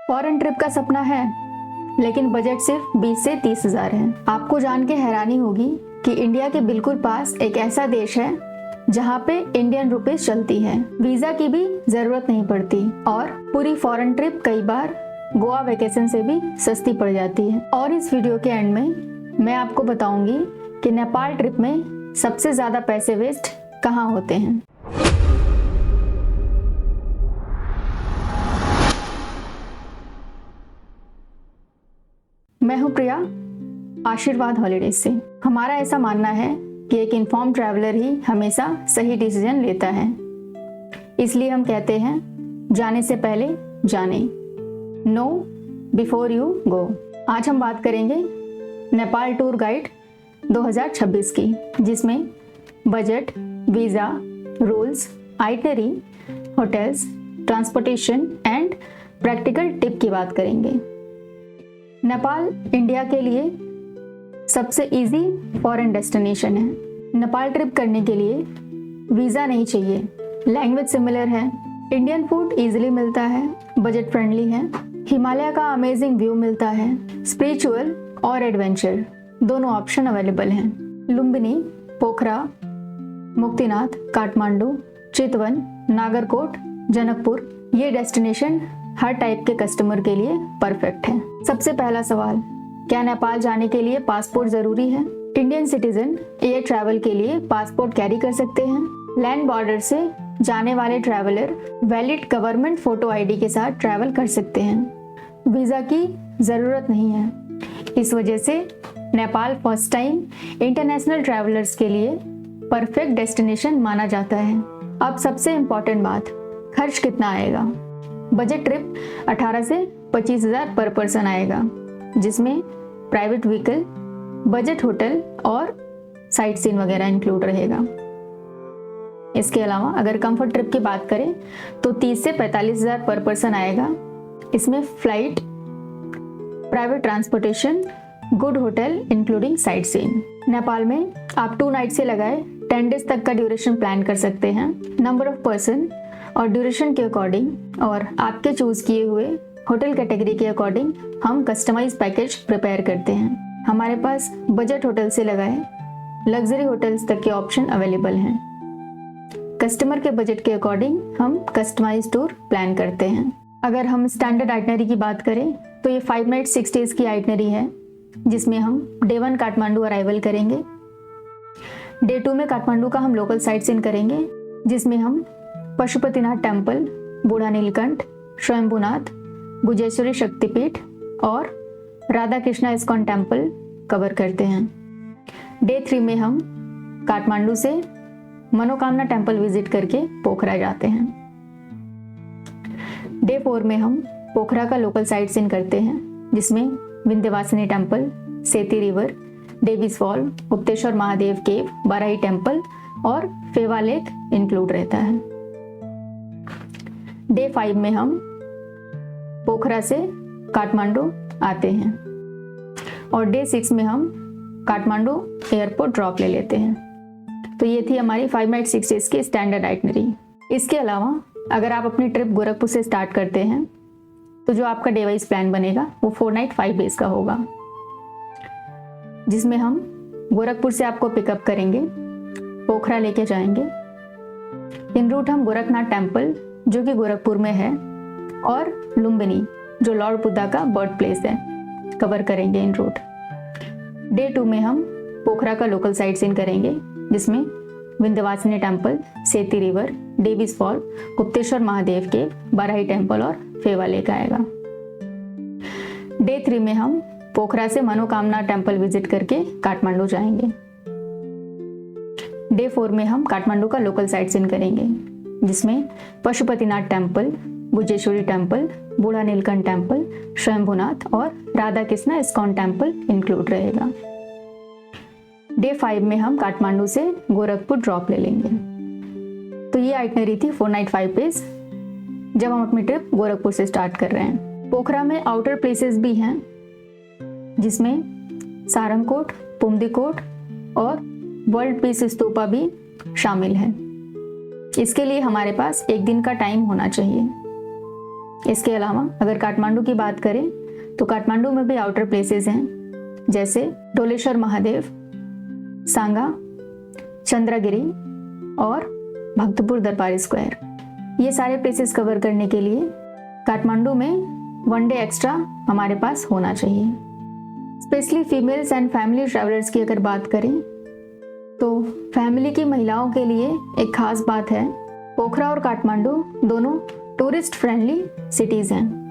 Foreign trip का सपना है, लेकिन बजट सिर्फ 20 से 30 हज़ार है। आपको जान के हैरानी होगी कि इंडिया के बिल्कुल पास एक ऐसा देश है जहाँ पे इंडियन रुपीस चलती है, वीजा की भी जरूरत नहीं पड़ती और पूरी फॉरेन ट्रिप कई बार गोवा वेकेशन से भी सस्ती पड़ जाती है। और इस वीडियो के एंड में मैं आपको बताऊंगी कि नेपाल ट्रिप में सबसे ज्यादा पैसे वेस्ट कहाँ होते हैं। मैं हूं प्रिया, आशीर्वाद हॉलीडेज से। हमारा ऐसा मानना है कि एक इन्फॉर्म ट्रैवलर ही हमेशा सही डिसीजन लेता है, इसलिए हम कहते हैं जाने से पहले जाने, नो बिफोर यू गो। आज हम बात करेंगे नेपाल टूर गाइड 2026 की, जिसमें budget, visa, rules, itinerary, hotels, transportation and practical tip की बात करेंगे। नेपाल इंडिया के लिए सबसे इजी फॉरेन डेस्टिनेशन है। नेपाल ट्रिप करने के लिए वीज़ा नहीं चाहिए, लैंग्वेज सिमिलर है, इंडियन फूड इजीली मिलता है, बजट फ्रेंडली है, हिमालय का अमेजिंग व्यू मिलता है, स्पिरिचुअल और एडवेंचर दोनों ऑप्शन अवेलेबल हैं। लुम्बिनी, पोखरा, मुक्तिनाथ, काठमांडू, चितवन, नागरकोट, जनकपुर, ये डेस्टिनेशन हर टाइप के कस्टमर के लिए परफेक्ट है। सबसे पहला सवाल, क्या नेपाल जाने के लिए पासपोर्ट जरूरी है? इंडियन सिटीजन एयर ट्रैवल के लिए पासपोर्ट कैरी कर सकते हैं। लैंड बॉर्डर से जाने वाले traveller valid government photo ID के साथ ट्रैवल कर सकते हैं। वीज़ा की ज़रूरत नहीं है। इस वजह से Nepal first time international travellers के लिए परफेक्ट डेस्टिनेशन माना जाता है। अब सबसे इम्पोर्टेंट बात, खर्च कितना आएगा? बजट ट्रिप 18 से 25 हज़ार पर पर्सन आएगा, जिसमें प्राइवेट व्हीकल, बजट होटल और साइट सीन वगैरह इंक्लूड रहेगा। इसके अलावा अगर कंफर्ट ट्रिप की बात करें तो 30 से 45 हज़ार पर पर्सन आएगा। इसमें flight, private transportation, good hotel including sightseeing. Nepal में आप 2 नाइट से लगाए 10 डेज तक का ड्यूरेशन प्लान कर सकते हैं। नंबर ऑफ पर्सन और ड्यूरेशन के अकॉर्डिंग और आपके चूज किए हुए होटल कैटेगरी के अकॉर्डिंग हम कस्टमाइज पैकेज प्रिपेयर करते हैं। हमारे पास बजट होटल से लगाए लग्जरी होटल्स तक के ऑप्शन अवेलेबल हैं। कस्टमर के बजट के अकॉर्डिंग हम कस्टमाइज टूर प्लान करते हैं। अगर हम स्टैंडर्ड आइटनरी की बात करें तो ये 5 नाइट 6 डेज की आइटनरी है, जिसमें हम डे 1 काठमांडू अराइवल करेंगे। डे 2 में काठमांडू का हम लोकल साइट सीन करेंगे, जिसमें हम पशुपतिनाथ टेम्पल, बूढ़ा नीलकंठ, स्वयंभूनाथ, गुजेश्वरी शक्तिपीठ और Radha Krishna ISKCON temple cover करते हैं। डे 3 में हम काठमांडू से मनोकामना टेम्पल विजिट करके पोखरा जाते हैं। डे 4 में हम पोखरा का लोकल साइट सीन करते हैं, जिसमें Vindhyavasini temple, Seti river, Davis fall, Gupteshwar Mahadev cave, Barahi temple और फेवा लेक इंक्लूड रहता है। डे 5 में हम पोखरा से काठमांडू आते हैं और डे 6 में हम काठमांडू एयरपोर्ट ड्रॉप ले लेते हैं। तो ये थी हमारी 5 नाइट 6 डेज की स्टैंडर्ड आइटनरी। इसके अलावा अगर आप अपनी ट्रिप गोरखपुर से स्टार्ट करते हैं तो जो आपका डे वाइज प्लान बनेगा वो 4 नाइट 5 डेज का होगा, जिसमें हम गोरखपुर से आपको पिकअप करेंगे, पोखरा लेके जाएंगे। इन रूट हम गोरखनाथ टेम्पल जो कि गोरखपुर में है और लुम्बिनी जो लॉर्ड बुद्धा का बर्थ प्लेस है कवर करेंगे इन रूट। डे 2 में हम पोखरा का लोकल साइट सीन करेंगे, जिसमें Vindhyavasini temple, Seti river, Davis fall, Gupteshwar Mahadev cave, Barahi temple और फेवा लेक आएगा। डे 3 में हम पोखरा से मनोकामना टेम्पल विजिट करके काठमांडू जाएंगे। डे 4 में हम काठमांडू का लोकल साइट सीन करेंगे, जिसमें पशुपतिनाथ टेम्पल, गुजेश्वरी टेम्पल, बूढ़ा नीलकंठ टेम्पल, स्वयंभूनाथ और Radha Krishna ISKCON temple include रहेगा। डे 5 में हम काठमांडू से गोरखपुर ड्रॉप ले लेंगे। तो ये आइटनरी थी 4 नाइट 5 डेज जब हम अपनी ट्रिप गोरखपुर से स्टार्ट कर रहे हैं। पोखरा में आउटर प्लेसेस भी हैं, जिसमें सारंगकोट, पुमदीकोट और वर्ल्ड पीस स्तूपा भी शामिल है। इसके लिए हमारे पास एक दिन का टाइम होना चाहिए। इसके अलावा अगर काठमांडू की बात करें तो काठमांडू में भी आउटर प्लेसेस हैं, जैसे डोलेश्वर महादेव, सांगा, चंद्रगिरी और भक्तपुर दरबार स्क्वायर। ये सारे प्लेसेस कवर करने के लिए काठमांडू में 1 डे एक्स्ट्रा हमारे पास होना चाहिए। Specially females and family travellers की अगर बात करें तो फैमिली की महिलाओं के लिए एक खास बात है, पोखरा और काठमांडू दोनों टूरिस्ट फ्रेंडली सिटीज़ हैं।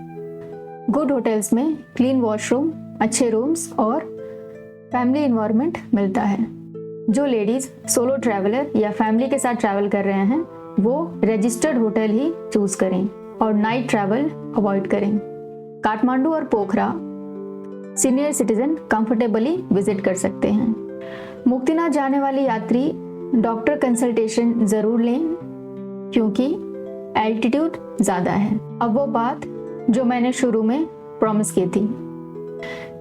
गुड होटल्स में क्लीन वॉशरूम, अच्छे रूम्स और फैमिली इन्वायरमेंट मिलता है। जो लेडीज़ सोलो ट्रैवलर या फैमिली के साथ ट्रैवल कर रहे हैं वो रजिस्टर्ड होटल ही चूज़ करें और नाइट ट्रैवल अवॉइड करें। काठमांडू और पोखरा सीनियर सिटीजन कंफर्टेबली विजिट कर सकते हैं। मुक्तिनाथ जाने वाले यात्री डॉक्टर कंसल्टेशन ज़रूर लें क्योंकि एल्टीट्यूड ज़्यादा है। अब वो बात जो मैंने शुरू में प्रॉमिस की थी,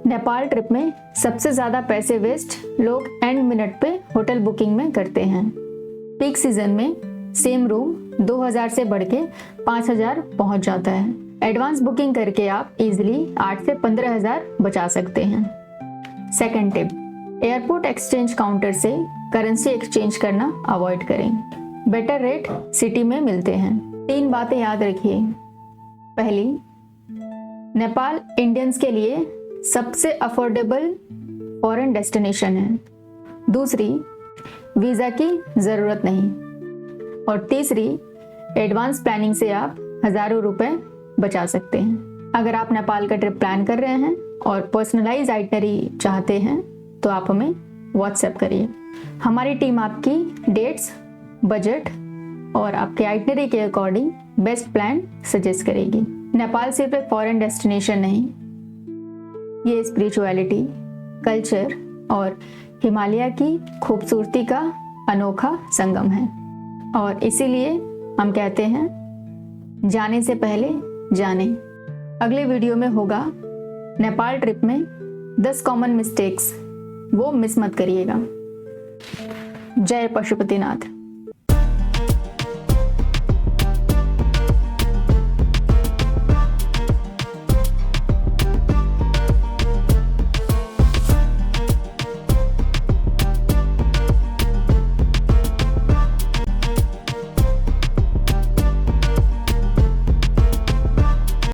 नेपाल ट्रिप में सबसे ज़्यादा पैसे वेस्ट लोग एंड मिनट पे होटल बुकिंग में करते हैं। पीक सीजन में सेम रूम 2000 से बढ़ के 5000 पहुंच जाता है। एडवांस बुकिंग करके आप इजीली 8 से 15,000 बचा सकते हैं। Second tip, airport exchange counter से करेंसी एक्सचेंज करना अवॉइड करें। बेटर रेट सिटी में मिलते हैं। 3 बातें याद रखिए। पहली, नेपाल इंडियंस के लिए सबसे अफोर्डेबल फॉरेन डेस्टिनेशन है। दूसरी, वीज़ा की ज़रूरत नहीं। और तीसरी, एडवांस प्लानिंग से आप हज़ारों रुपए बचा सकते हैं। अगर आप नेपाल का ट्रिप प्लान कर रहे हैं और पर्सनलाइज आइटनरी चाहते हैं तो आप हमें व्हाट्सएप करिए। हमारी टीम आपकी डेट्स, बजट और आपके आइटनरी के अकॉर्डिंग बेस्ट प्लान सजेस्ट करेगी। नेपाल सिर्फ एक फॉरेन डेस्टिनेशन नहीं, ये स्पिरिचुअलिटी, कल्चर और हिमालय की खूबसूरती का अनोखा संगम है। और इसीलिए हम कहते हैं, जाने से पहले जाने। अगले वीडियो में होगा नेपाल ट्रिप में 10 कॉमन मिस्टेक्स, वो मिस मत करिएगा। जय पशुपतिनाथ।